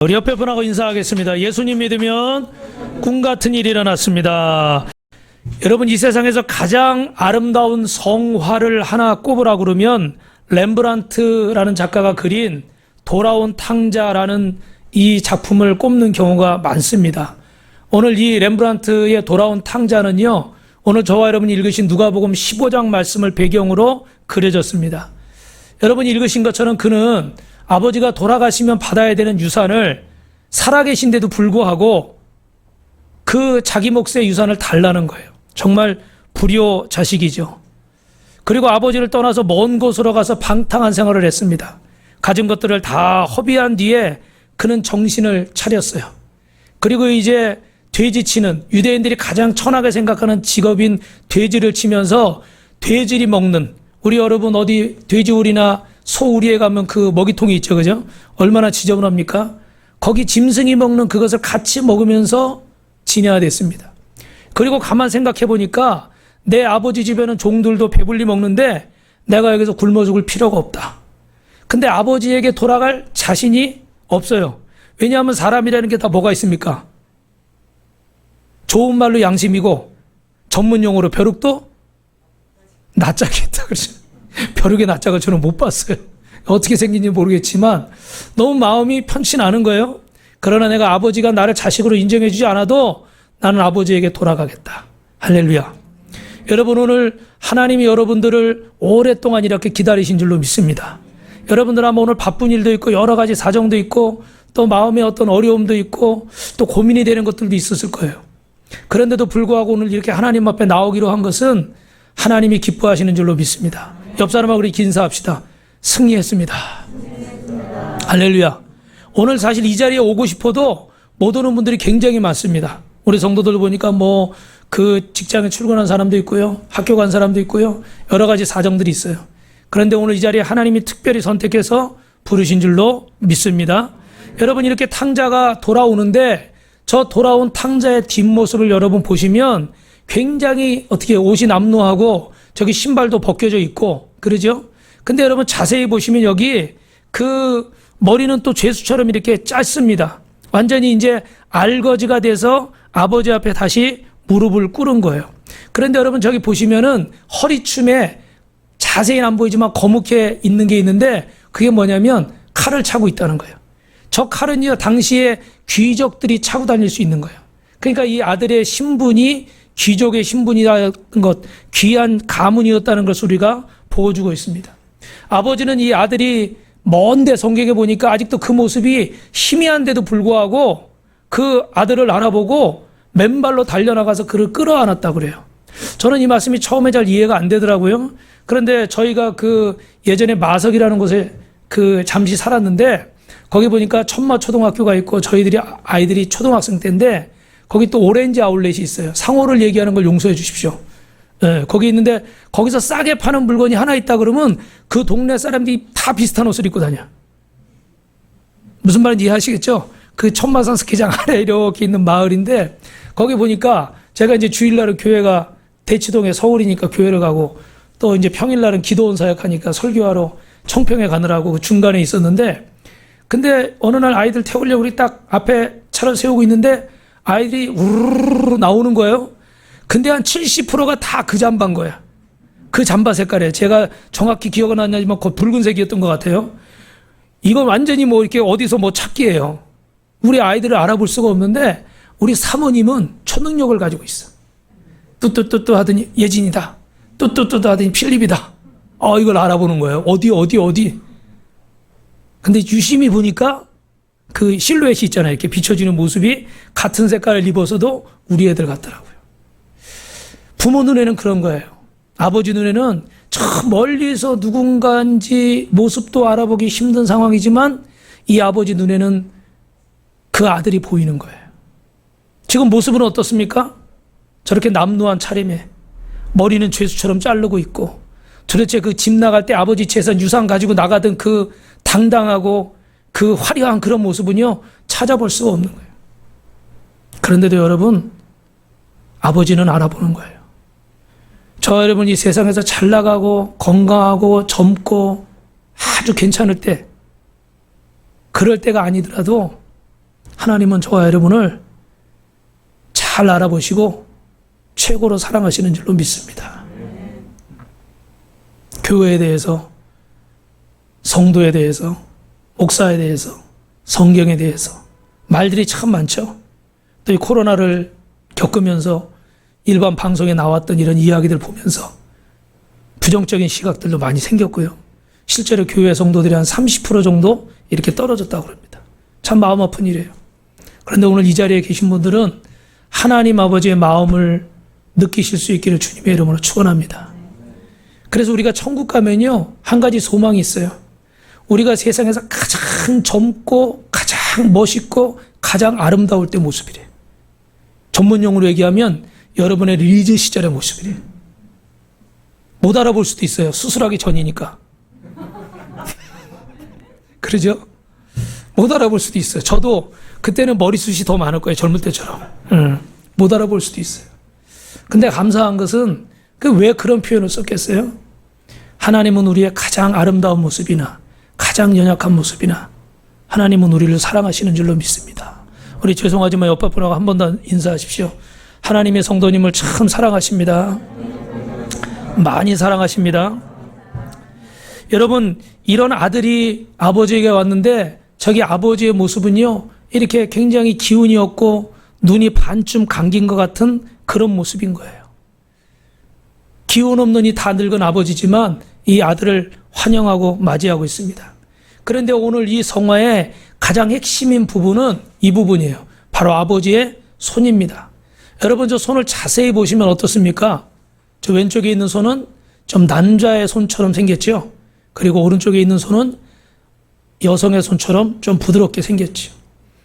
우리 옆에 분하고 인사하겠습니다. 예수님 믿으면 꿈 같은 일이 일어났습니다. 여러분, 이 세상에서 가장 아름다운 성화를 하나 꼽으라고 그러면 렘브란트라는 작가가 그린 돌아온 탕자라는 이 작품을 꼽는 경우가 많습니다. 오늘 이 렘브란트의 돌아온 탕자는요, 오늘 저와 여러분이 읽으신 누가복음 15장 말씀을 배경으로 그려졌습니다. 여러분이 읽으신 것처럼 그는 아버지가 돌아가시면 받아야 되는 유산을 살아계신데도 불구하고 그 자기 몫의 유산을 달라는 거예요. 정말 불효 자식이죠. 그리고 아버지를 떠나서 먼 곳으로 가서 방탕한 생활을 했습니다. 가진 것들을 다 허비한 뒤에 그는 정신을 차렸어요. 그리고 이제 돼지 치는, 유대인들이 가장 천하게 생각하는 직업인 돼지를 치면서 돼지를 먹는, 우리 여러분 어디 돼지우리나 소우리에 가면 그 먹이통이 있죠, 그죠? 얼마나 지저분합니까? 거기 짐승이 먹는 그것을 같이 먹으면서 진화됐습니다. 그리고 가만 생각해 보니까 내 아버지 집에는 종들도 배불리 먹는데 내가 여기서 굶어 죽을 필요가 없다. 근데 아버지에게 돌아갈 자신이 없어요. 왜냐하면 사람이라는 게 다 뭐가 있습니까? 좋은 말로 양심이고 전문 용어로 벼룩도 낯짝이 있다. 그러죠. 벼룩의 낯짝을 저는 못 봤어요. 어떻게 생긴지 모르겠지만 너무 마음이 편치 않은 거예요. 그러나 내가 아버지가 나를 자식으로 인정해 주지 않아도 나는 아버지에게 돌아가겠다. 할렐루야. 여러분, 오늘 하나님이 여러분들을 오랫동안 이렇게 기다리신 줄로 믿습니다. 여러분들 아마 오늘 바쁜 일도 있고 여러 가지 사정도 있고 또 마음에 어떤 어려움도 있고 또 고민이 되는 것들도 있었을 거예요. 그런데도 불구하고 오늘 이렇게 하나님 앞에 나오기로 한 것은 하나님이 기뻐하시는 줄로 믿습니다. 옆 사람하고 우리 인사합시다. 승리했습니다. 할렐루야. 오늘 사실 이 자리에 오고 싶어도 못 오는 분들이 굉장히 많습니다. 우리 성도들 보니까 뭐 그 직장에 출근한 사람도 있고요, 학교 간 사람도 있고요, 여러 가지 사정들이 있어요. 그런데 오늘 이 자리에 하나님이 특별히 선택해서 부르신 줄로 믿습니다. 여러분, 이렇게 탕자가 돌아오는데 저 돌아온 탕자의 뒷모습을 여러분 보시면 굉장히 어떻게 옷이 남루하고 저기 신발도 벗겨져 있고 그러죠? 근데 여러분 자세히 보시면 여기 그 머리는 또 죄수처럼 이렇게 짧습니다. 완전히 이제 알거지가 돼서 아버지 앞에 다시 무릎을 꿇은 거예요. 그런데 여러분 저기 보시면은 허리춤에 자세히는 안 보이지만 거뭇게 있는 게 있는데 그게 뭐냐면 칼을 차고 있다는 거예요. 저 칼은요, 당시에 귀족들이 차고 다닐 수 있는 거예요. 그러니까 이 아들의 신분이 귀족의 신분이라는 것, 귀한 가문이었다는 것을 우리가 보여주고 있습니다. 아버지는 이 아들이 먼데 성경에 보니까 아직도 그 모습이 희미한데도 불구하고 그 아들을 알아보고 맨발로 달려나가서 그를 끌어안았다고 그래요. 저는 이 말씀이 처음에 잘 이해가 안 되더라고요. 그런데 저희가 그 예전에 마석이라는 곳에 그 잠시 살았는데 거기 보니까 천마초등학교가 있고 저희들이 아이들이 초등학생 때인데 거기 또 오렌지 아울렛이 있어요. 상호를 얘기하는 걸 용서해 주십시오. 네, 거기 있는데 거기서 싸게 파는 물건이 하나 있다 그러면 그 동네 사람들이 다 비슷한 옷을 입고 다녀. 무슨 말인지 이해하시겠죠? 그 천마산 스키장 아래 이렇게 있는 마을인데 거기 보니까 제가 이제 주일날은 교회가 대치동에 서울이니까 교회를 가고 또 이제 평일날은 기도원 사역하니까 설교하러 청평에 가느라고 그 중간에 있었는데 근데 어느 날 아이들 태우려고 우리 딱 앞에 차를 세우고 있는데 아이들이 우르르 나오는 거예요. 근데 한 70%가 다 그 잠바인 거야. 그 잠바 색깔에 제가 정확히 기억은 안 나지만 그 붉은색이었던 것 같아요. 이건 완전히 뭐 이렇게 어디서 뭐 찾기예요. 우리 아이들을 알아볼 수가 없는데 우리 사모님은 초능력을 가지고 있어. 뚜뚜뚜뚜 하더니 예진이다. 뚜뚜뚜뚜 하더니 필립이다. 이걸 알아보는 거예요. 어디. 근데 유심히 보니까 그 실루엣이 있잖아요. 이렇게 비춰지는 모습이 같은 색깔을 입어서도 우리 애들 같더라고요. 부모 눈에는 그런 거예요. 아버지 눈에는 저 멀리서 누군가인지 모습도 알아보기 힘든 상황이지만 이 아버지 눈에는 그 아들이 보이는 거예요. 지금 모습은 어떻습니까? 저렇게 남루한 차림에 머리는 죄수처럼 자르고 있고 도대체 그 집 나갈 때 아버지 재산 유산 가지고 나가던 그 당당하고 그 화려한 그런 모습은요, 찾아볼 수가 없는 거예요. 그런데도 여러분, 아버지는 알아보는 거예요. 저 여러분이 세상에서 잘 나가고 건강하고 젊고 아주 괜찮을 때, 그럴 때가 아니더라도 하나님은 저와 여러분을 잘 알아보시고 최고로 사랑하시는 줄로 믿습니다. 교회에 대해서, 성도에 대해서, 목사에 대해서, 성경에 대해서 말들이 참 많죠. 또 이 코로나를 겪으면서 일반 방송에 나왔던 이런 이야기들 보면서 부정적인 시각들도 많이 생겼고요. 실제로 교회 성도들이 한 30% 정도 이렇게 떨어졌다고 합니다. 참 마음 아픈 일이에요. 그런데 오늘 이 자리에 계신 분들은 하나님 아버지의 마음을 느끼실 수 있기를 주님의 이름으로 축원합니다. 그래서 우리가 천국 가면요, 한 가지 소망이 있어요. 우리가 세상에서 가장 젊고 가장 멋있고 가장 아름다울 때 모습이래요. 전문 용어로 얘기하면 여러분의 리즈 시절의 모습이래요. 못 알아볼 수도 있어요. 수술하기 전이니까. 그러죠? 못 알아볼 수도 있어요. 저도 그때는 머리숱이 더 많을 거예요. 젊을 때처럼. 못 알아볼 수도 있어요. 근데 감사한 것은 왜 그런 표현을 썼겠어요? 하나님은 우리의 가장 아름다운 모습이나 가장 연약한 모습이나 하나님은 우리를 사랑하시는 줄로 믿습니다. 우리 죄송하지만 옆 분하고 한 번 더 인사하십시오. 하나님의 성도님을 참 사랑하십니다. 많이 사랑하십니다. 여러분, 이런 아들이 아버지에게 왔는데 저기 아버지의 모습은요, 이렇게 굉장히 기운이 없고 눈이 반쯤 감긴 것 같은 그런 모습인 거예요. 기운 없는 이 다 늙은 아버지지만 이 아들을 환영하고 맞이하고 있습니다. 그런데 오늘 이 성화의 가장 핵심인 부분은 이 부분이에요. 바로 아버지의 손입니다. 여러분, 저 손을 자세히 보시면 어떻습니까? 저 왼쪽에 있는 손은 좀 남자의 손처럼 생겼죠. 그리고 오른쪽에 있는 손은 여성의 손처럼 좀 부드럽게 생겼죠.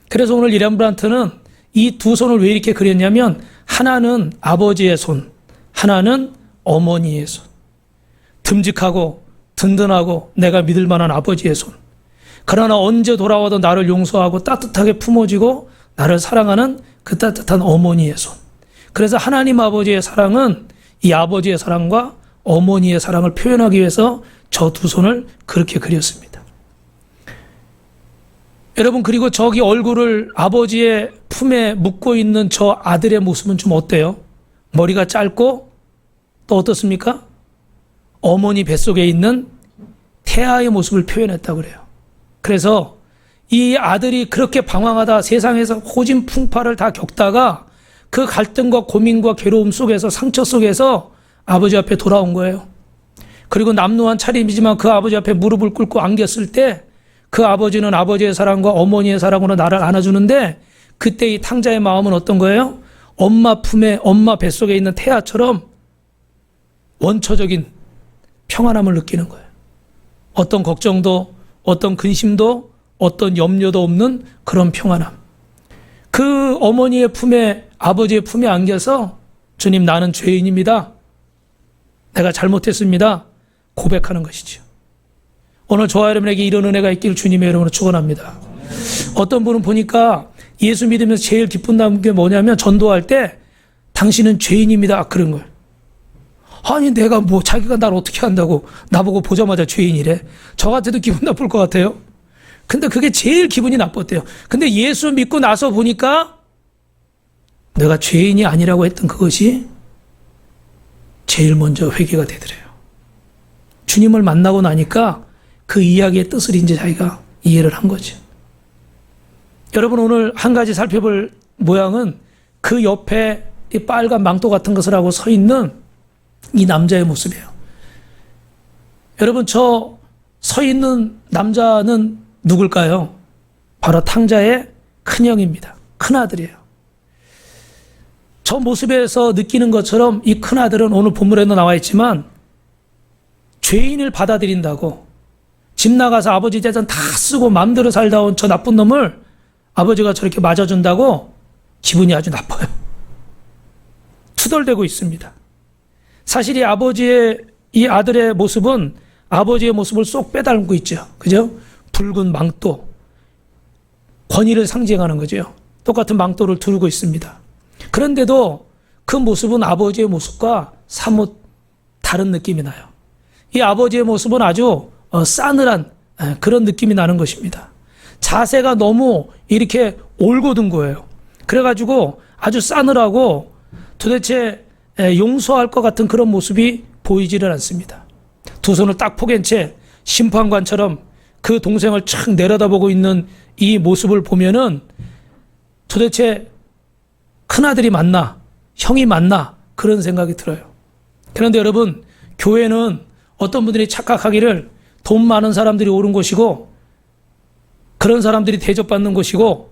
그래서 오늘 리렘브란트는 이 두 손을 왜 이렇게 그렸냐면 하나는 아버지의 손, 하나는 어머니의 손. 듬직하고 든든하고 내가 믿을 만한 아버지의 손. 그러나 언제 돌아와도 나를 용서하고 따뜻하게 품어주고 나를 사랑하는 그 따뜻한 어머니의 손. 그래서 하나님 아버지의 사랑은 이 아버지의 사랑과 어머니의 사랑을 표현하기 위해서 저 두 손을 그렇게 그렸습니다. 여러분, 그리고 저기 얼굴을 아버지의 품에 묻고 있는 저 아들의 모습은 좀 어때요? 머리가 짧고 또 어떻습니까? 어머니 뱃속에 있는 태아의 모습을 표현했다고 그래요. 그래서 이 아들이 그렇게 방황하다 세상에서 호진풍파를 다 겪다가 그 갈등과 고민과 괴로움 속에서 상처 속에서 아버지 앞에 돌아온 거예요. 그리고 남루한 차림이지만 그 아버지 앞에 무릎을 꿇고 안겼을 때 그 아버지는 아버지의 사랑과 어머니의 사랑으로 나를 안아주는데 그때 이 탕자의 마음은 어떤 거예요? 엄마 품에, 엄마 뱃속에 있는 태아처럼 원초적인 평안함을 느끼는 거예요. 어떤 걱정도, 어떤 근심도, 어떤 염려도 없는 그런 평안함. 그 어머니의 품에, 아버지의 품에 안겨서 주님, 나는 죄인입니다. 내가 잘못했습니다. 고백하는 것이죠. 오늘 저와 여러분에게 이런 은혜가 있기를 주님의 이름으로 축원합니다. 어떤 분은 보니까 예수 믿으면서 제일 기쁜 게 뭐냐면 전도할 때 당신은 죄인입니다. 그런 거예요. 아니, 내가 뭐 자기가 날 어떻게 한다고 나보고 보자마자 죄인이래. 저 같아도 기분 나쁠 것 같아요. 근데 그게 제일 기분이 나빴대요. 근데 예수 믿고 나서 보니까 내가 죄인이 아니라고 했던 그것이 제일 먼저 회개가 되더래요. 주님을 만나고 나니까 그 이야기의 뜻을 이제 자기가 이해를 한 거죠. 여러분, 오늘 한 가지 살펴볼 모양은 그 옆에 이 빨간 망토 같은 것을 하고 서 있는 이 남자의 모습이에요. 여러분, 저 서 있는 남자는 누굴까요? 바로 탕자의 큰형입니다. 큰아들이에요. 저 모습에서 느끼는 것처럼 이 큰아들은 오늘 본문에도 나와 있지만 죄인을 받아들인다고 집 나가서 아버지 재산 다 쓰고 마음대로 살다 온 저 나쁜 놈을 아버지가 저렇게 맞아준다고 기분이 아주 나빠요. 투덜대고 있습니다. 사실 이 아버지의, 이 아들의 모습은 아버지의 모습을 쏙 빼닮고 있죠. 그죠? 붉은 망토. 권위를 상징하는 거죠. 똑같은 망토를 두르고 있습니다. 그런데도 그 모습은 아버지의 모습과 사뭇 다른 느낌이 나요. 이 아버지의 모습은 아주 싸늘한 그런 느낌이 나는 것입니다. 자세가 너무 이렇게 올고든 거예요. 그래가지고 아주 싸늘하고 도대체 용서할 것 같은 그런 모습이 보이지를 않습니다. 두 손을 딱 포갠 채 심판관처럼 그 동생을 착 내려다보고 있는 이 모습을 보면은 도대체 큰아들이 맞나 형이 맞나 그런 생각이 들어요. 그런데 여러분, 교회는 어떤 분들이 착각하기를 돈 많은 사람들이 오는 곳이고 그런 사람들이 대접받는 곳이고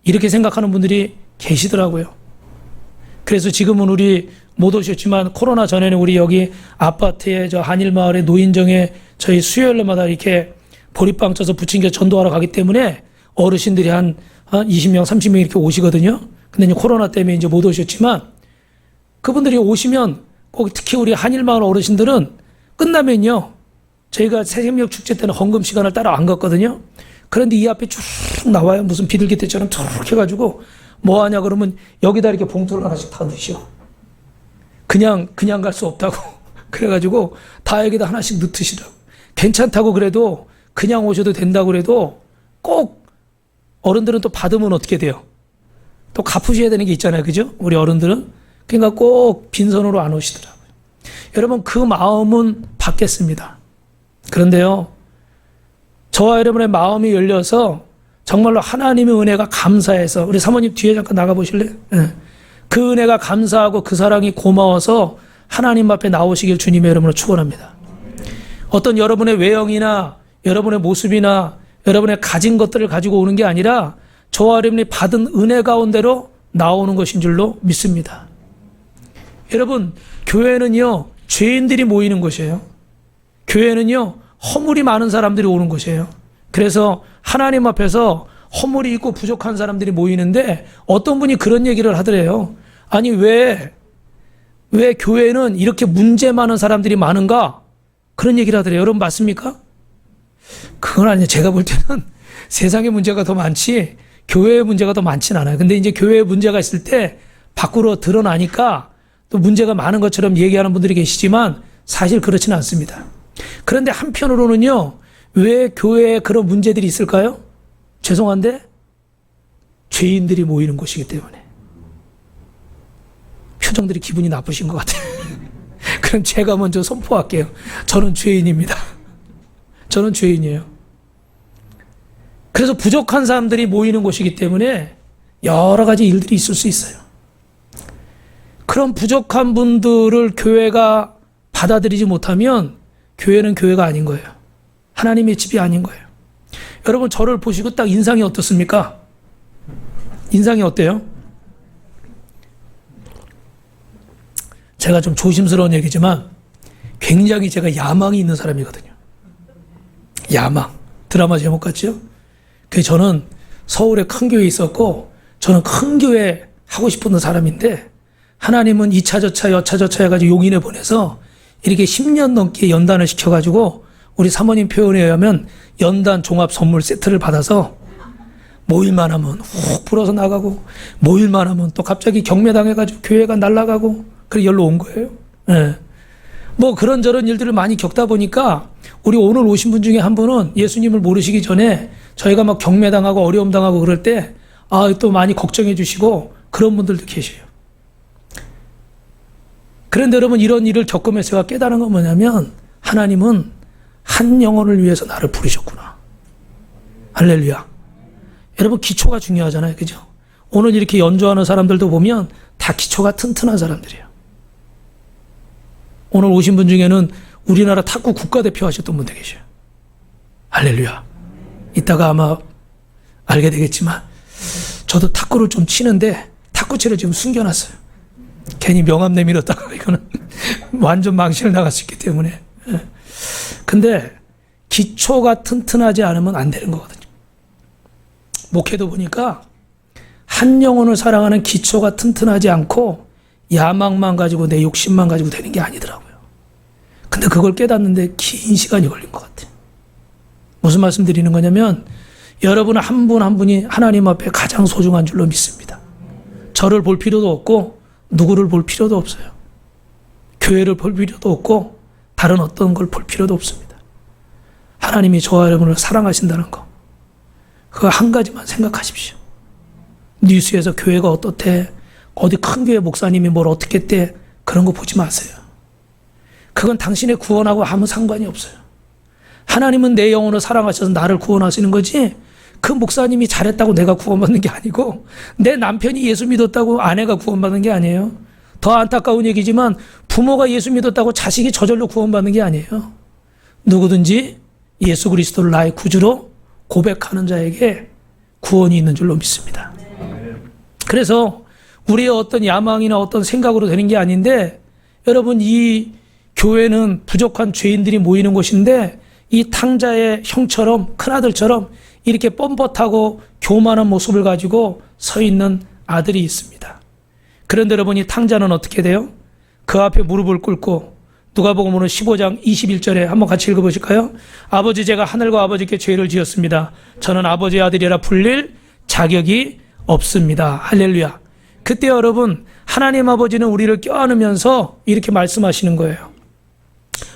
이렇게 생각하는 분들이 계시더라고요. 그래서 지금은 우리 못 오셨지만 코로나 전에는 우리 여기 아파트에 저 한일마을의 노인정에 저희 수요일마다 이렇게 보리빵 쪄서 부침개 전도하러 가기 때문에 어르신들이 한 20명, 30명 이렇게 오시거든요. 근데 이제 코로나 때문에 이제 못 오셨지만 그분들이 오시면 꼭 특히 우리 한일마을 어르신들은 끝나면요. 저희가 새생명 축제 때는 헌금 시간을 따로 안 갔거든요. 그런데 이 앞에 쭉 나와요. 무슨 비둘기 떼처럼 툭 해가지고 뭐 하냐 그러면 여기다 이렇게 봉투를 하나씩 다 넣으셔. 그냥 갈 수 없다고. 그래가지고 다 여기다 하나씩 넣으시라고. 괜찮다고 그래도 그냥 오셔도 된다고 그래도 꼭 어른들은 또 받으면 어떻게 돼요? 또 갚으셔야 되는 게 있잖아요. 그죠? 우리 어른들은. 그러니까 꼭 빈손으로 안 오시더라고요. 여러분, 그 마음은 받겠습니다. 그런데요, 저와 여러분의 마음이 열려서 정말로 하나님의 은혜가 감사해서, 우리 사모님 뒤에 잠깐 나가보실래요? 네. 그 은혜가 감사하고 그 사랑이 고마워서 하나님 앞에 나오시길 주님의 이름으로 축원합니다. 어떤 여러분의 외형이나 여러분의 모습이나 여러분의 가진 것들을 가지고 오는 게 아니라 저와 여러분이 받은 은혜 가운데로 나오는 것인 줄로 믿습니다. 여러분, 교회는요, 죄인들이 모이는 곳이에요. 교회는요, 허물이 많은 사람들이 오는 곳이에요. 그래서 하나님 앞에서 허물이 있고 부족한 사람들이 모이는데 어떤 분이 그런 얘기를 하더래요. 아니, 왜 교회는 이렇게 문제 많은 사람들이 많은가? 그런 얘기를 하더래요. 여러분 맞습니까? 그건 아니에요. 제가 볼 때는 세상의 문제가 더 많지 교회의 문제가 더 많진 않아요. 근데 이제 교회에 문제가 있을 때 밖으로 드러나니까 또 문제가 많은 것처럼 얘기하는 분들이 계시지만 사실 그렇지는 않습니다. 그런데 한편으로는요, 왜 교회에 그런 문제들이 있을까요? 죄송한데 죄인들이 모이는 곳이기 때문에. 표정들이 기분이 나쁘신 것 같아요. 그럼 제가 먼저 선포할게요. 저는 죄인입니다. 저는 죄인이에요. 그래서 부족한 사람들이 모이는 곳이기 때문에 여러 가지 일들이 있을 수 있어요. 그런 부족한 분들을 교회가 받아들이지 못하면 교회는 교회가 아닌 거예요. 하나님의 집이 아닌 거예요. 여러분, 저를 보시고 딱 인상이 어떻습니까? 인상이 어때요? 제가 좀 조심스러운 얘기지만 굉장히 제가 야망이 있는 사람이거든요. 야망. 드라마 제목 같죠? 그래서 저는 서울에 큰 교회에 있었고 저는 큰 교회 하고 싶었던 사람인데 하나님은 2차 저차 여차 저차 해가지고 용인에 보내서 이렇게 10년 넘게 연단을 시켜가지고 우리 사모님 표현에 의하면 연단 종합 선물 세트를 받아서 모일만 하면 훅 불어서 나가고 모일만 하면 또 갑자기 경매당해가지고 교회가 날아가고 그래 열로 온 거예요. 네. 뭐 그런저런 일들을 많이 겪다 보니까 우리 오늘 오신 분 중에 한 분은 예수님을 모르시기 전에 저희가 막 경매당하고 어려움 당하고 그럴 때 또 많이 걱정해 주시고 그런 분들도 계셔요. 그런데 여러분, 이런 일을 겪으면서 제가 깨달은 건 뭐냐면 하나님은 한 영혼을 위해서 나를 부르셨구나. 할렐루야. 여러분, 기초가 중요하잖아요. 그죠? 오늘 이렇게 연주하는 사람들도 보면 다 기초가 튼튼한 사람들이에요. 오늘 오신 분 중에는 우리나라 탁구 국가대표 하셨던 분도 계셔요. 할렐루야. 이따가 아마 알게 되겠지만 저도 탁구를 좀 치는데 탁구채를 지금 숨겨놨어요. 괜히 명함 내밀었다가 이거는 완전 망신을 나갈 수 있기 때문에. 근데 기초가 튼튼하지 않으면 안 되는 거거든요. 목회도 보니까 한 영혼을 사랑하는 기초가 튼튼하지 않고 야망만 가지고 내 욕심만 가지고 되는 게 아니더라고요. 근데 그걸 깨닫는데 긴 시간이 걸린 것 같아요. 무슨 말씀 드리는 거냐면 여러분 한 분 한 분이 하나님 앞에 가장 소중한 줄로 믿습니다. 저를 볼 필요도 없고 누구를 볼 필요도 없어요. 교회를 볼 필요도 없고 다른 어떤 걸 볼 필요도 없습니다. 하나님이 저와 여러분을 사랑하신다는 거, 그거 한 가지만 생각하십시오. 뉴스에서 교회가 어떻대, 어디 큰 교회 목사님이 뭘 어떻게 했대, 그런 거 보지 마세요. 그건 당신의 구원하고 아무 상관이 없어요. 하나님은 내 영혼을 사랑하셔서 나를 구원하시는 거지, 그 목사님이 잘했다고 내가 구원받는 게 아니고, 내 남편이 예수 믿었다고 아내가 구원받는 게 아니에요. 더 안타까운 얘기지만 부모가 예수 믿었다고 자식이 저절로 구원받는 게 아니에요. 누구든지 예수 그리스도를 나의 구주로 고백하는 자에게 구원이 있는 줄로 믿습니다. 그래서 우리의 어떤 야망이나 어떤 생각으로 되는 게 아닌데, 여러분, 이 교회는 부족한 죄인들이 모이는 곳인데, 이 탕자의 형처럼, 큰아들처럼 이렇게 뻣뻣하고 교만한 모습을 가지고 서 있는 아들이 있습니다. 그런데 여러분, 이 탕자는 어떻게 돼요? 그 앞에 무릎을 꿇고, 누가복음 15장 21절에 한번 같이 읽어보실까요? 아버지, 제가 하늘과 아버지께 죄를 지었습니다. 저는 아버지의 아들이라 불릴 자격이 없습니다. 할렐루야. 그때 여러분, 하나님 아버지는 우리를 껴안으면서 이렇게 말씀하시는 거예요.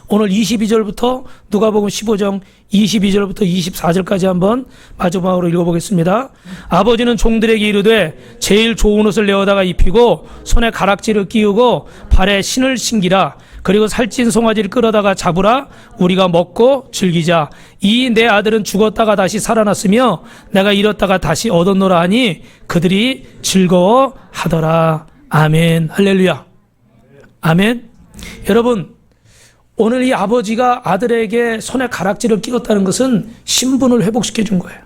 오늘 22절부터 누가복음 15장 22절부터 24절까지 한번 마지막으로 읽어보겠습니다. 아버지는 종들에게 이르되 제일 좋은 옷을 내어다가 입히고 손에 가락지를 끼우고 발에 신을 신기라. 그리고 살찐 송아지를 끌어다가 잡으라. 우리가 먹고 즐기자. 이 내 아들은 죽었다가 다시 살아났으며 내가 잃었다가 다시 얻었노라 하니 그들이 즐거워하더라. 아멘. 할렐루야. 아멘. 여러분, 오늘 이 아버지가 아들에게 손에 가락지를 끼웠다는 것은 신분을 회복시켜 준 거예요.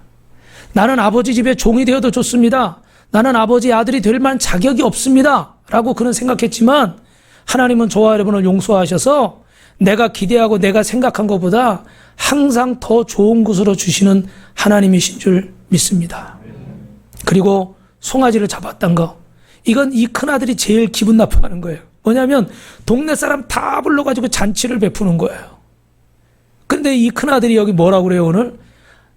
나는 아버지 집에 종이 되어도 좋습니다. 나는 아버지의 아들이 될 만한 자격이 없습니다. 라고 그는 생각했지만, 하나님은 저와 여러분을 용서하셔서 내가 기대하고 내가 생각한 것보다 항상 더 좋은 곳으로 주시는 하나님이신 줄 믿습니다. 그리고 송아지를 잡았던 거, 이건 이 큰아들이 제일 기분 나빠하는 거예요. 뭐냐면 동네 사람 다 불러가지고 잔치를 베푸는 거예요. 근데 이 큰아들이 여기 뭐라고 그래요? 오늘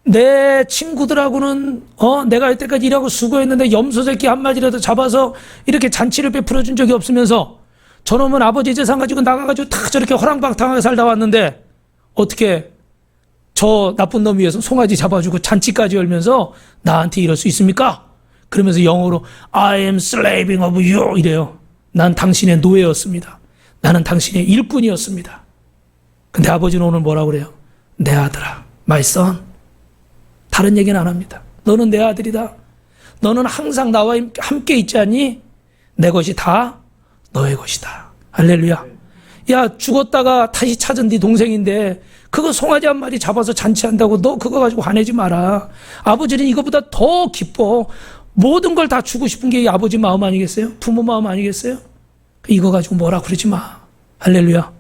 내 친구들하고는 내가 이때까지 일하고 수고했는데 염소 새끼 한 마리라도 잡아서 이렇게 잔치를 베풀어 준 적이 없으면서 저놈은 아버지 재산 가지고 나가가지고 다 저렇게 허랑방탕하게 살다 왔는데 어떻게 저 나쁜 놈 위해서 송아지 잡아주고 잔치까지 열면서 나한테 이럴 수 있습니까? 그러면서 영어로 I am slaving of you 이래요. 난 당신의 노예였습니다. 나는 당신의 일꾼이었습니다. 근데 아버지는 오늘 뭐라고 그래요? 내 아들아, my son. 다른 얘기는 안 합니다. 너는 내 아들이다. 너는 항상 나와 함께 있지 않니? 내 것이 다 너의 것이다. 할렐루야. 야, 죽었다가 다시 찾은 네 동생인데 그거 송아지 한 마리 잡아서 잔치한다고 너 그거 가지고 화내지 마라. 아버지는 이거보다 더 기뻐. 모든 걸 다 주고 싶은 게 이 아버지 마음 아니겠어요? 부모 마음 아니겠어요? 이거 가지고 뭐라 그러지 마. 할렐루야.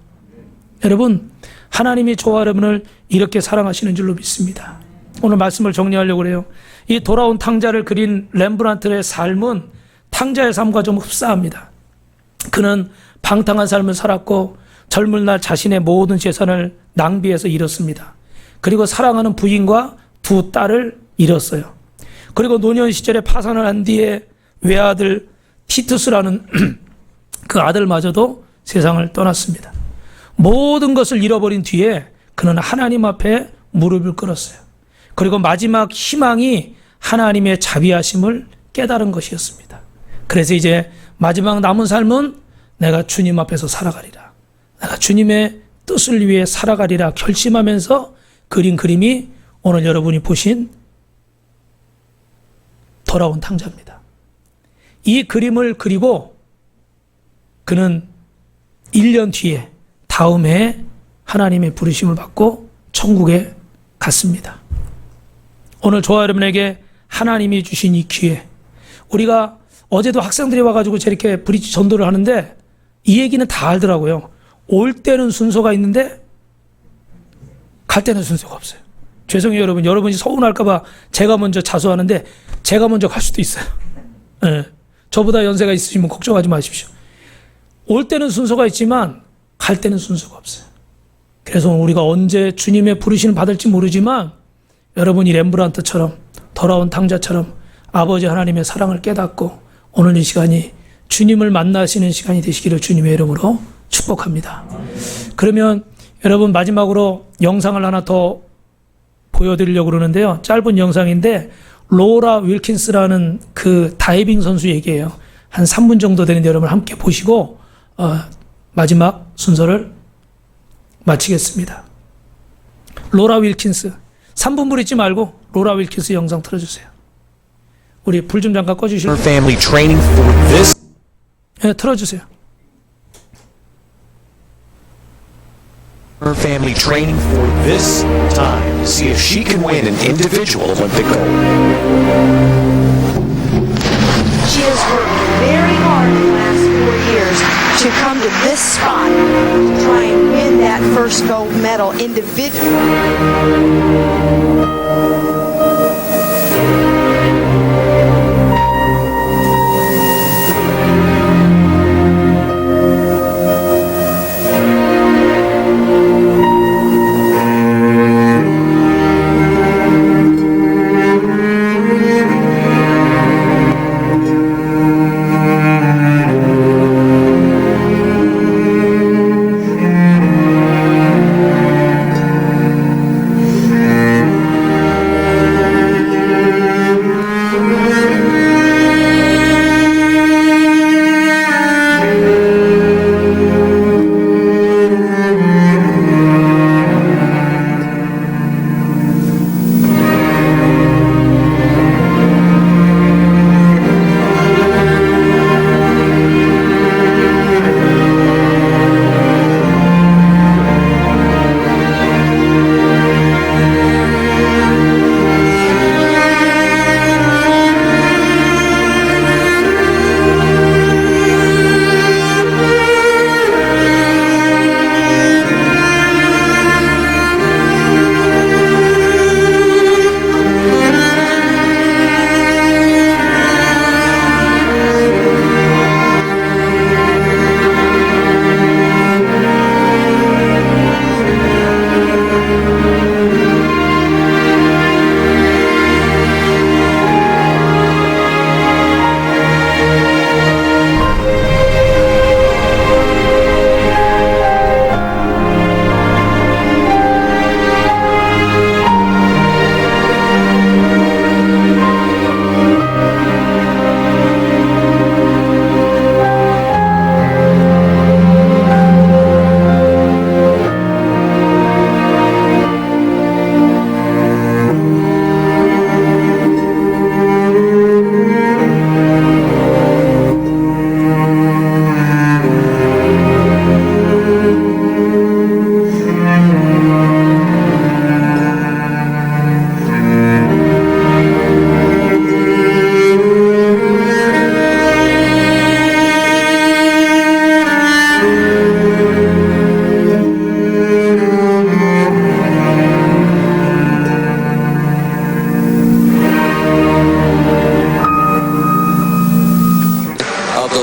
여러분, 하나님이 저와 여러분을 이렇게 사랑하시는 줄로 믿습니다. 오늘 말씀을 정리하려고 그래요. 이 돌아온 탕자를 그린 렘브란트의 삶은 탕자의 삶과 좀 흡사합니다. 그는 방탕한 삶을 살았고 젊은 날 자신의 모든 재산을 낭비해서 잃었습니다. 그리고 사랑하는 부인과 두 딸을 잃었어요. 그리고 노년 시절에 파산을 한 뒤에 외아들 티투스라는 그 아들마저도 세상을 떠났습니다. 모든 것을 잃어버린 뒤에 그는 하나님 앞에 무릎을 꿇었어요. 그리고 마지막 희망이 하나님의 자비하심을 깨달은 것이었습니다. 그래서 이제 마지막 남은 삶은 내가 주님 앞에서 살아가리라. 내가 주님의 뜻을 위해 살아가리라 결심하면서 그린 그림이 오늘 여러분이 보신 돌아온 탕자입니다. 이 그림을 그리고 그는 1년 뒤에 다음 해에 하나님의 부르심을 받고 천국에 갔습니다. 오늘 저와 여러분에게 하나님이 주신 이 기회, 우리가 어제도 학생들이 와가지고 저렇게 브릿지 전도를 하는데 이 얘기는 다 알더라고요. 올 때는 순서가 있는데 갈 때는 순서가 없어요. 죄송해요 여러분. 여러분이 서운할까봐 제가 먼저 자수하는데 제가 먼저 갈 수도 있어요. 네. 저보다 연세가 있으시면 걱정하지 마십시오. 올 때는 순서가 있지만 갈 때는 순서가 없어요. 그래서 우리가 언제 주님의 부르심을 받을지 모르지만 여러분이 렘브란트처럼 돌아온 탕자처럼 아버지 하나님의 사랑을 깨닫고 오늘 이 시간이 주님을 만나시는 시간이 되시기를 주님의 이름으로 축복합니다. 그러면 여러분 마지막으로 영상을 하나 더 보여드리려고 그러는데요. 짧은 영상인데 로라 윌킨스라는 그 다이빙 선수 얘기예요. 한 3분 정도 되는데 여러분 함께 보시고 마지막 순서를 마치겠습니다. 로라 윌킨스 3분 불 잊지 말고 로라 윌킨스 영상 틀어주세요. 우리 불 좀 잠깐 꺼주실까요? Family training for this. 네, 틀어주세요. Her family training for this time to see if she can win an individual Olympic gold. She has worked very hard in the last 4 years to come to this spot to try and win that first gold medal individually.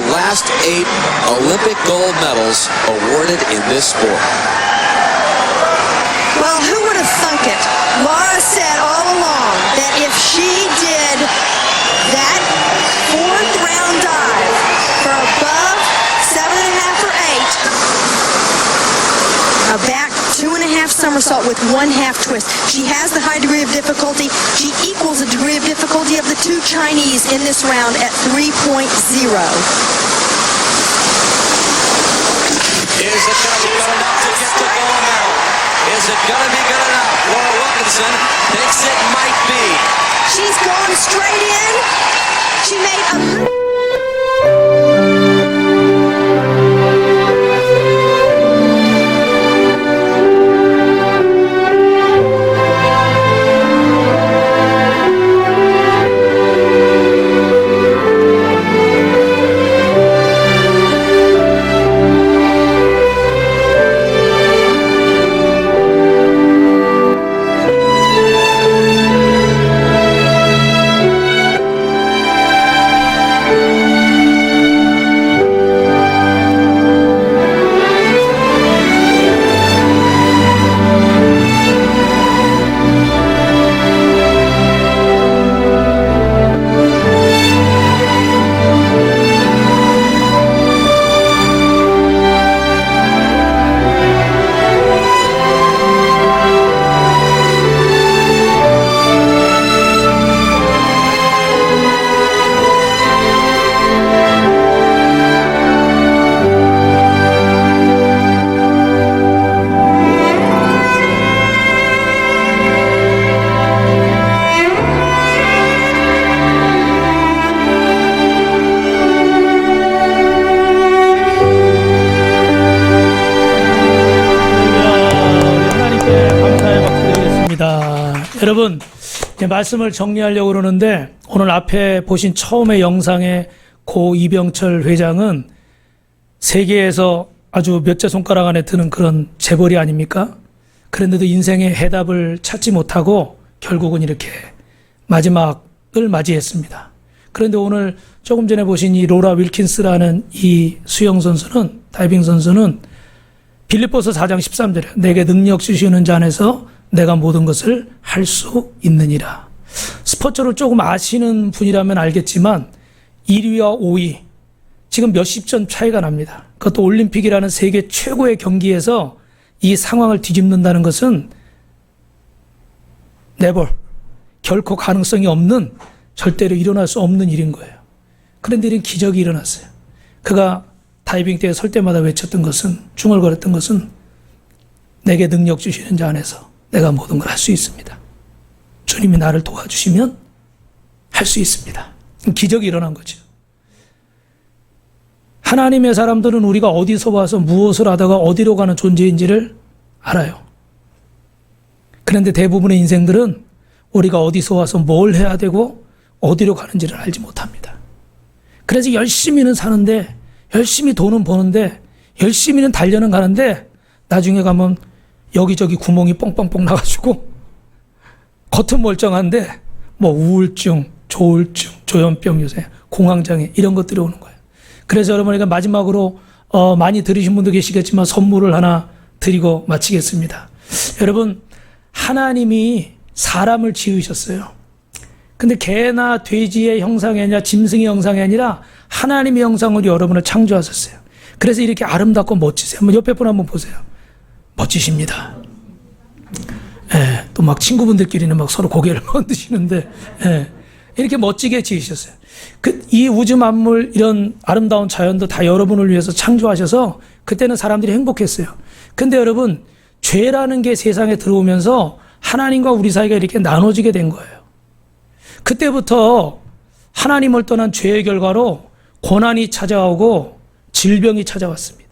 Last 8 Olympic gold medals awarded in this sport. Well, who would have thunk it? Laura said all along that if she did that fourth round dive for above 7.5 or 8, a back 2.5 somersault with 1/2 twist. She has the high degree of difficulty. She equals the degree of difficulty of the 2 Chinese in this round at 3.0. Is it going to be good enough to get the gold medal? Is it going to be good enough? Laura Wilkinson thinks it might be. She's gone straight in. She made a... 여러분, 이제 말씀을 정리하려고 그러는데 오늘 앞에 보신 처음의 영상의 고 이병철 회장은 세계에서 아주 몇째 손가락 안에 드는 그런 재벌이 아닙니까? 그런데도 인생의 해답을 찾지 못하고 결국은 이렇게 마지막을 맞이했습니다. 그런데 오늘 조금 전에 보신 이 로라 윌킨스라는 이 수영 선수는, 다이빙 선수는 빌립보서 4장 13절에 내게 능력 주시는 자 안에서 내가 모든 것을 할 수 있느니라. 스포츠를 조금 아시는 분이라면 알겠지만 1위와 5위 지금 몇십 점 차이가 납니다. 그것도 올림픽이라는 세계 최고의 경기에서 이 상황을 뒤집는다는 것은 never, 결코 가능성이 없는, 절대로 일어날 수 없는 일인 거예요. 그런데 이런 기적이 일어났어요. 그가 다이빙대에 설 때마다 외쳤던 것은, 중얼거렸던 것은 내게 능력 주시는 자 안에서 내가 모든 걸 할 수 있습니다. 주님이 나를 도와주시면 할 수 있습니다. 기적이 일어난 거죠. 하나님의 사람들은 우리가 어디서 와서 무엇을 하다가 어디로 가는 존재인지를 알아요. 그런데 대부분의 인생들은 우리가 어디서 와서 뭘 해야 되고 어디로 가는지를 알지 못합니다. 그래서 열심히는 사는데, 열심히 돈은 버는데, 열심히는 달려는 가는데 나중에 가면 여기저기 구멍이 뻥뻥뻥 나가지고 겉은 멀쩡한데 뭐 우울증, 조울증, 조현병 요새, 공황장애 이런 것들이 오는 거예요. 그래서 여러분에게 마지막으로 많이 들으신 분도 계시겠지만 선물을 하나 드리고 마치겠습니다. 여러분, 하나님이 사람을 지으셨어요. 근데 개나 돼지의 형상이 아니라 짐승의 형상이 아니라 하나님의 형상으로 여러분을 창조하셨어요. 그래서 이렇게 아름답고 멋지세요. 한번 옆에 분 한번 보세요. 멋지십니다. 예, 또 막 친구분들끼리는 막 서로 고개를 흔드시는데, 예, 이렇게 멋지게 지으셨어요. 이 우주 만물, 이런 아름다운 자연도 다 여러분을 위해서 창조하셔서 그때는 사람들이 행복했어요. 근데 여러분, 죄라는 게 세상에 들어오면서 하나님과 우리 사이가 이렇게 나눠지게 된 거예요. 그때부터 하나님을 떠난 죄의 결과로 고난이 찾아오고 질병이 찾아왔습니다.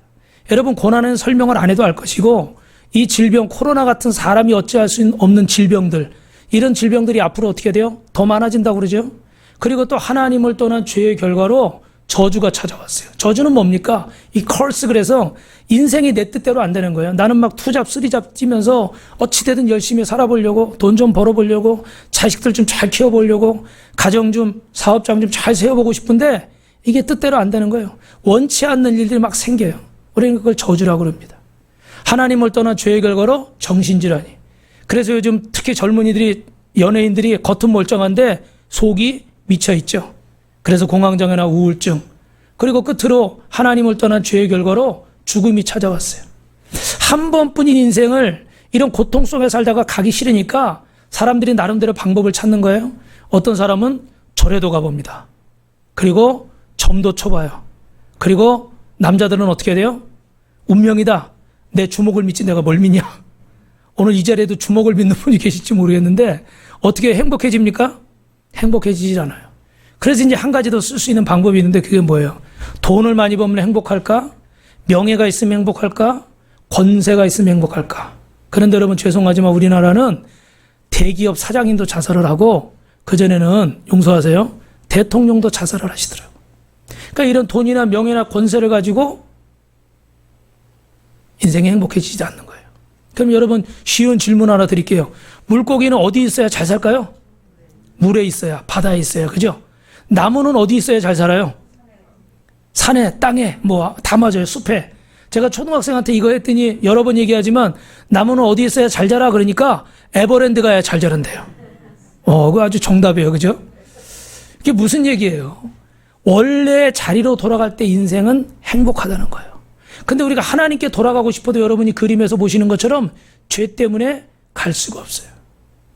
여러분, 고난은 설명을 안 해도 알 것이고, 이 질병, 코로나 같은 사람이 어찌할 수 없는 질병들, 이런 질병들이 앞으로 어떻게 돼요? 더 많아진다고 그러죠? 그리고 또 하나님을 떠난 죄의 결과로 저주가 찾아왔어요. 저주는 뭡니까? 이 curse, 그래서 인생이 내 뜻대로 안 되는 거예요. 나는 막 투잡, 쓰리잡 뛰면서 어찌되든 열심히 살아보려고, 돈 좀 벌어보려고, 자식들 좀 잘 키워보려고, 가정 좀, 사업장 좀 잘 세워보고 싶은데 이게 뜻대로 안 되는 거예요. 원치 않는 일들이 막 생겨요. 우리는 그걸 저주라고 그럽니다. 하나님을 떠난 죄의 결과로 정신질환이. 그래서 요즘 특히 젊은이들이, 연예인들이 겉은 멀쩡한데 속이 미쳐있죠. 그래서 공황장애나 우울증, 그리고 끝으로 하나님을 떠난 죄의 결과로 죽음이 찾아왔어요. 한 번뿐인 인생을 이런 고통 속에 살다가 가기 싫으니까 사람들이 나름대로 방법을 찾는 거예요. 어떤 사람은 절에도 가봅니다. 그리고 점도 쳐봐요. 그리고 남자들은 어떻게 돼요? 운명이다. 내 주먹을 믿지 내가 뭘 믿냐. 오늘 이 자리에도 주먹을 믿는 분이 계실지 모르겠는데 어떻게 행복해집니까? 행복해지질 않아요. 그래서 이제 한 가지 더 쓸 수 있는 방법이 있는데 그게 뭐예요? 돈을 많이 벌면 행복할까? 명예가 있으면 행복할까? 권세가 있으면 행복할까? 그런데 여러분, 죄송하지만 우리나라는 대기업 사장님도 자살을 하고 그전에는, 용서하세요, 대통령도 자살을 하시더라고요. 그러니까 이런 돈이나 명예나 권세를 가지고 인생이 행복해지지 않는 거예요. 그럼 여러분, 쉬운 질문 하나 드릴게요. 물고기는 어디 있어야 잘 살까요? 물에 있어야, 바다에 있어야, 그죠? 나무는 어디 있어야 잘 살아요? 산에, 땅에, 뭐 다 맞아요. 숲에. 제가 초등학생한테 이거 했더니 여러 번 얘기하지만 나무는 어디 있어야 잘 자라 그러니까 에버랜드 가야 잘 자란대요. 그거 아주 정답이에요. 그죠? 이게 무슨 얘기예요? 원래 자리로 돌아갈 때 인생은 행복하다는 거예요. 근데 우리가 하나님께 돌아가고 싶어도 여러분이 그림에서 보시는 것처럼 죄 때문에 갈 수가 없어요.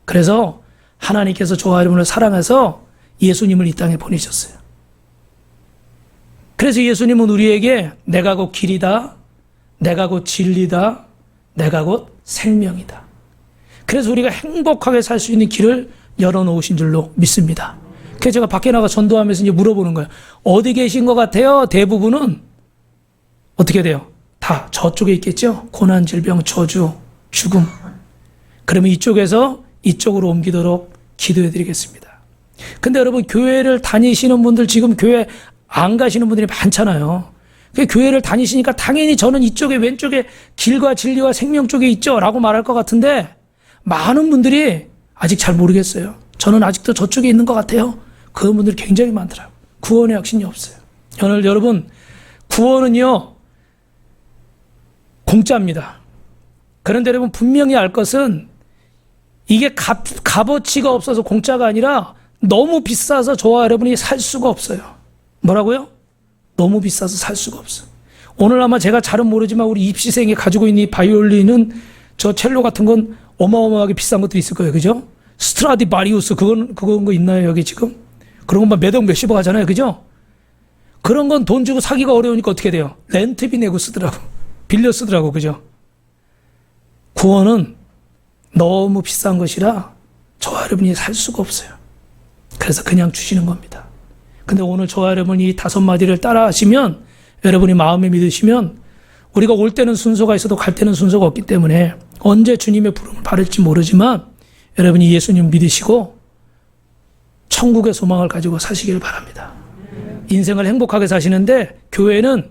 그래서 하나님께서 저와 여러분을 사랑해서 예수님을 이 땅에 보내셨어요. 그래서 예수님은 우리에게 내가 곧 길이다, 내가 곧 진리다, 내가 곧 생명이다. 그래서 우리가 행복하게 살 수 있는 길을 열어놓으신 줄로 믿습니다. 그래서 제가 밖에 나가 전도하면서 이제 물어보는 거예요. 어디 계신 것 같아요? 대부분은 어떻게 돼요? 다 저쪽에 있겠죠? 고난, 질병, 저주, 죽음. 그러면 이쪽에서 이쪽으로 옮기도록 기도해 드리겠습니다. 근데 여러분, 교회를 다니시는 분들, 지금 교회 안 가시는 분들이 많잖아요. 그 교회를 다니시니까 당연히 저는 이쪽에 왼쪽에 길과 진리와 생명 쪽에 있죠 라고 말할 것 같은데, 많은 분들이 아직 잘 모르겠어요. 저는 아직도 저쪽에 있는 것 같아요. 그런 분들이 굉장히 많더라고요. 구원의 확신이 없어요. 오늘 여러분, 구원은요 공짜입니다. 그런데 여러분, 분명히 알 것은 이게 값어치가 없어서 공짜가 아니라 너무 비싸서 저와 여러분이 살 수가 없어요. 뭐라고요? 너무 비싸서 살 수가 없어요. 오늘 아마 제가 잘은 모르지만 우리 입시생이 가지고 있는 이 바이올린은, 저 첼로 같은 건 어마어마하게 비싼 것들이 있을 거예요. 그죠? 스트라디바리우스 그건 거 있나요 여기 지금? 그런 것만 몇억 몇십억 하잖아요. 그죠? 그런 건 돈 주고 사기가 어려우니까 어떻게 돼요? 렌트비 내고 쓰더라고. 빌려 쓰더라고. 그죠? 구원은 너무 비싼 것이라 저와 여러분이 살 수가 없어요. 그래서 그냥 주시는 겁니다. 근데 오늘 저와 여러분이 이 5마디를 따라 하시면, 여러분이 마음에 믿으시면, 우리가 올 때는 순서가 있어도 갈 때는 순서가 없기 때문에 언제 주님의 부름을 받을지 모르지만, 여러분이 예수님 믿으시고 천국의 소망을 가지고 사시길 바랍니다. 인생을 행복하게 사시는데, 교회는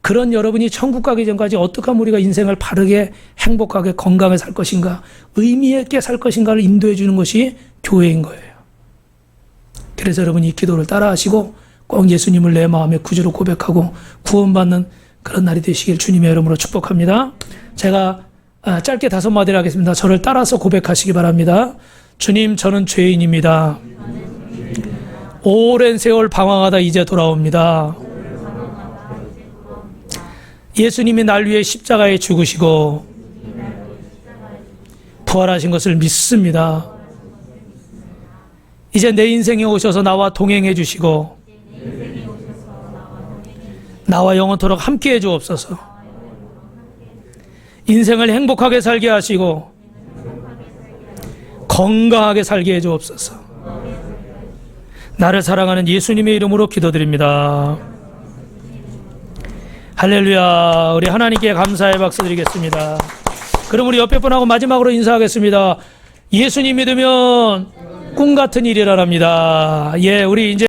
그런 여러분이 천국 가기 전까지 어떻게 하면 우리가 인생을 바르게 행복하게 건강하게 살 것인가, 의미 있게 살 것인가를 인도해 주는 것이 교회인 거예요. 그래서 여러분이 이 기도를 따라 하시고 꼭 예수님을 내 마음의 구주로 고백하고 구원받는 그런 날이 되시길 주님의 이름으로 축복합니다. 제가 짧게 5마디를 하겠습니다. 저를 따라서 고백하시기 바랍니다. 주님, 저는 죄인입니다. 오랜 세월 방황하다 이제 돌아옵니다. 예수님이 날 위해 십자가에 죽으시고 부활하신 것을 믿습니다. 이제 내 인생에 오셔서 나와 동행해 주시고 나와 영원토록 함께해 주옵소서. 인생을 행복하게 살게 하시고 건강하게 살게 해 주옵소서. 나를 사랑하는 예수님의 이름으로 기도드립니다. 할렐루야. 우리 하나님께 감사의 박수 드리겠습니다. 그럼 우리 옆에 분하고 마지막으로 인사하겠습니다. 예수님 믿으면 꿈 같은 일이라랍니다. 예, 우리 이제